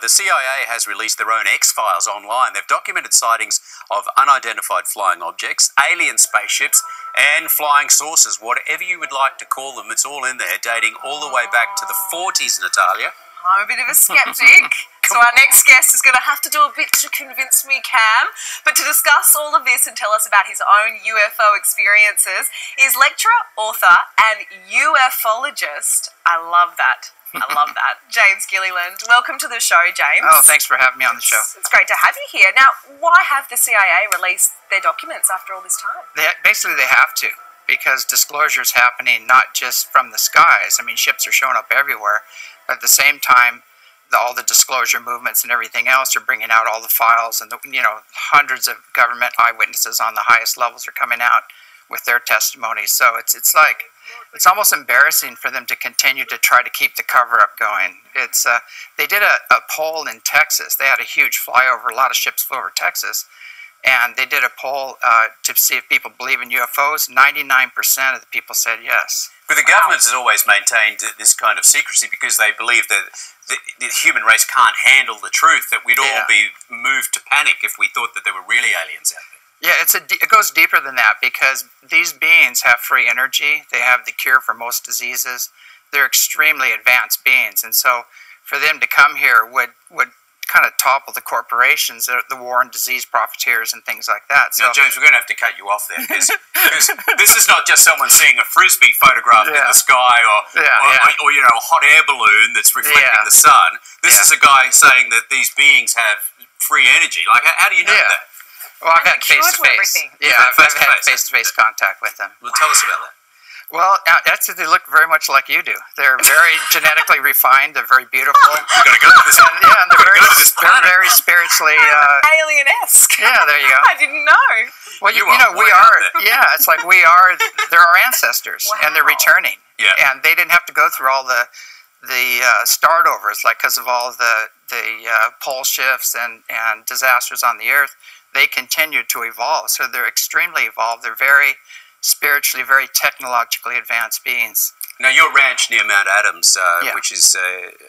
the CIA has released their own X-Files online. They've documented sightings of unidentified flying objects, alien spaceships, and flying saucers, whatever you would like to call them. It's all in there, dating all the way back to the 40s, Natalia. I'm a bit of a skeptic, so our next guest is going to have to do a bit to convince me, Cam. But to discuss all of this and tell us about his own UFO experiences is lecturer, author, and ufologist. I love that. James Gilliland. Welcome to the show, James. Oh, thanks for having me on the show. It's great to have you here. Now, why have the CIA released their documents after all this time? Basically, they have to, because disclosure is happening not just from the skies. I mean, ships are showing up everywhere. But at the same time, all the disclosure movements and everything else are bringing out all the files, and hundreds of government eyewitnesses on the highest levels are coming out with their testimonies. So it's almost embarrassing for them to continue to try to keep the cover up going. They did a poll in Texas. They had a huge flyover. A lot of ships flew over Texas, and they did a poll to see if people believe in UFOs. 99% of the people said yes. But the government has always maintained this kind of secrecy because they believe that the human race can't handle the truth, that we'd all be moved to panic if we thought that there were really aliens out there. Yeah, it goes deeper than that, because these beings have free energy. They have the cure for most diseases. They're extremely advanced beings, and so for them to come here would kind of topple the corporations, the war and disease profiteers and things like that. So, now, James, we're going to have to cut you off there, because this is not just someone seeing a Frisbee photographed in the sky or a hot air balloon that's reflecting the sun. This is a guy saying that these beings have free energy. Like, how do you know that? Well, I've had face-to-face. Yeah, I've had face-to-face contact with them. Well, tell us about that. Well, actually, they look very much like you do. They're very genetically refined. They're very beautiful. We're going to go to this. And they're very spiritually alien-esque. Yeah, there you go. I didn't know. Well, we are. Yeah, it's like we are. They're our ancestors, and they're returning. Yeah. And they didn't have to go through all the start overs, like because of all the pole shifts and disasters on the Earth. They continued to evolve, so they're extremely evolved. They're very spiritually, very technologically advanced beings. Now, your ranch near Mount Adams, which is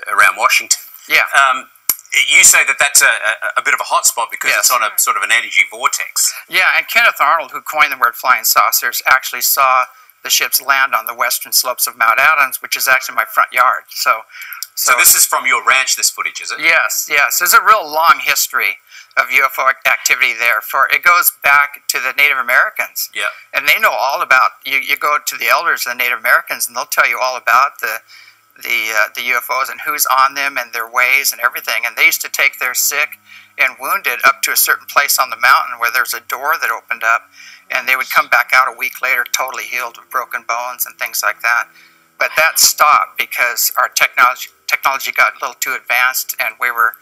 around Washington, you say that that's a bit of a hot spot because it's on a sort of an energy vortex. Yeah, and Kenneth Arnold, who coined the word flying saucers, actually saw the ships land on the western slopes of Mount Adams, which is actually my front yard. So this is from your ranch, this footage, is it? Yes. There's a real long history of UFO activity there. It goes back to the Native Americans. Yeah. And they know all about, you go to the elders of the Native Americans and they'll tell you all about the UFOs and who's on them and their ways and everything. And they used to take their sick and wounded up to a certain place on the mountain where there's a door that opened up, and they would come back out a week later totally healed with broken bones and things like that. But that stopped because our technology got a little too advanced, and we were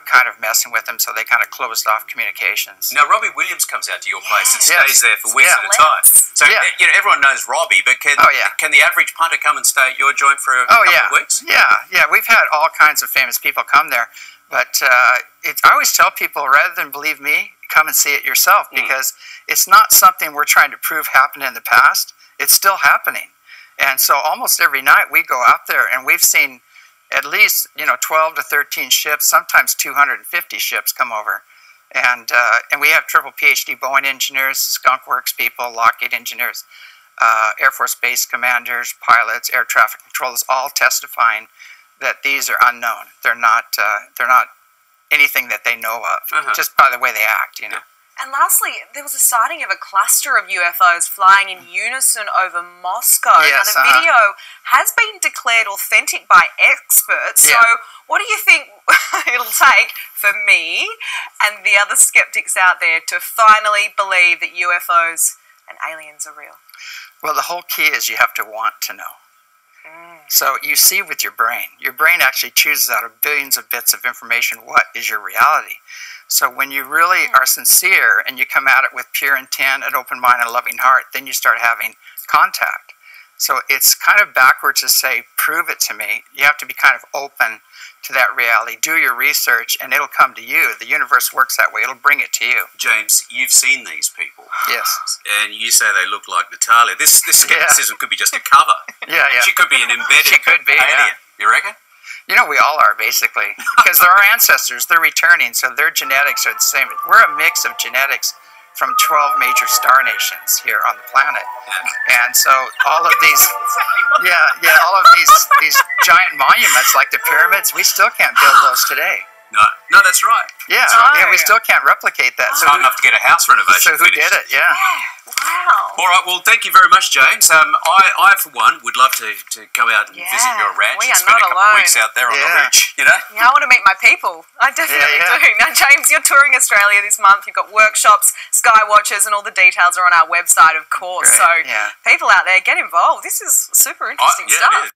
kind of messing with them, so they kind of closed off communications. Now, Robbie Williams comes out to your place and stays there for weeks at a time. So, everyone knows Robbie, but can the average punter come and stay at your joint for a couple of weeks? Yeah, we've had all kinds of famous people come there, but I always tell people, rather than believe me, come and see it yourself, because it's not something we're trying to prove happened in the past. It's still happening. And so almost every night we go out there, and we've seen at least 12 to 13 ships, sometimes 250 ships come over, and we have triple PhD Boeing engineers, Skunk Works people, Lockheed engineers, Air Force base commanders, pilots, air traffic controllers, all testifying that these are unknown. They're not anything that they know of, just by the way they act, And lastly, there was a sighting of a cluster of UFOs flying in unison over Moscow. Yes, now, the video has been declared authentic by experts. So what do you think it'll take for me and the other skeptics out there to finally believe that UFOs and aliens are real? Well, the whole key is you have to want to know. So you see with your brain. Your brain actually chooses out of billions of bits of information what is your reality. So when you really are sincere and you come at it with pure intent, an open mind, and a loving heart, then you start having contact. So it's kind of backwards to say, prove it to me. You have to be kind of open to that reality. Do your research, and it'll come to you. The universe works that way. It'll bring it to you. James, you've seen these people. Yes. And you say they look like Natalia. This skepticism could be just a cover. Yeah. She could be an embedded She could be, alien. You reckon? You know, we all are, basically. Because they're our ancestors. They're returning, so their genetics are the same. We're a mix of genetics from 12 major star nations here on the planet. Yeah. And so all of these, all of these giant monuments like the pyramids, we still can't build those today. No, that's right. Yeah, we still can't replicate that. It's hard enough to get a house renovation So who did it? Yeah. Wow. All right, well, thank you very much, James. I for one, would love to go out and visit your ranch and spend a couple of weeks out there on the ridge, you know? Yeah, I want to meet my people. I definitely do. Now, James, you're touring Australia this month. You've got workshops, sky watches, and all the details are on our website, of course. Great. So people out there, get involved. This is super interesting stuff.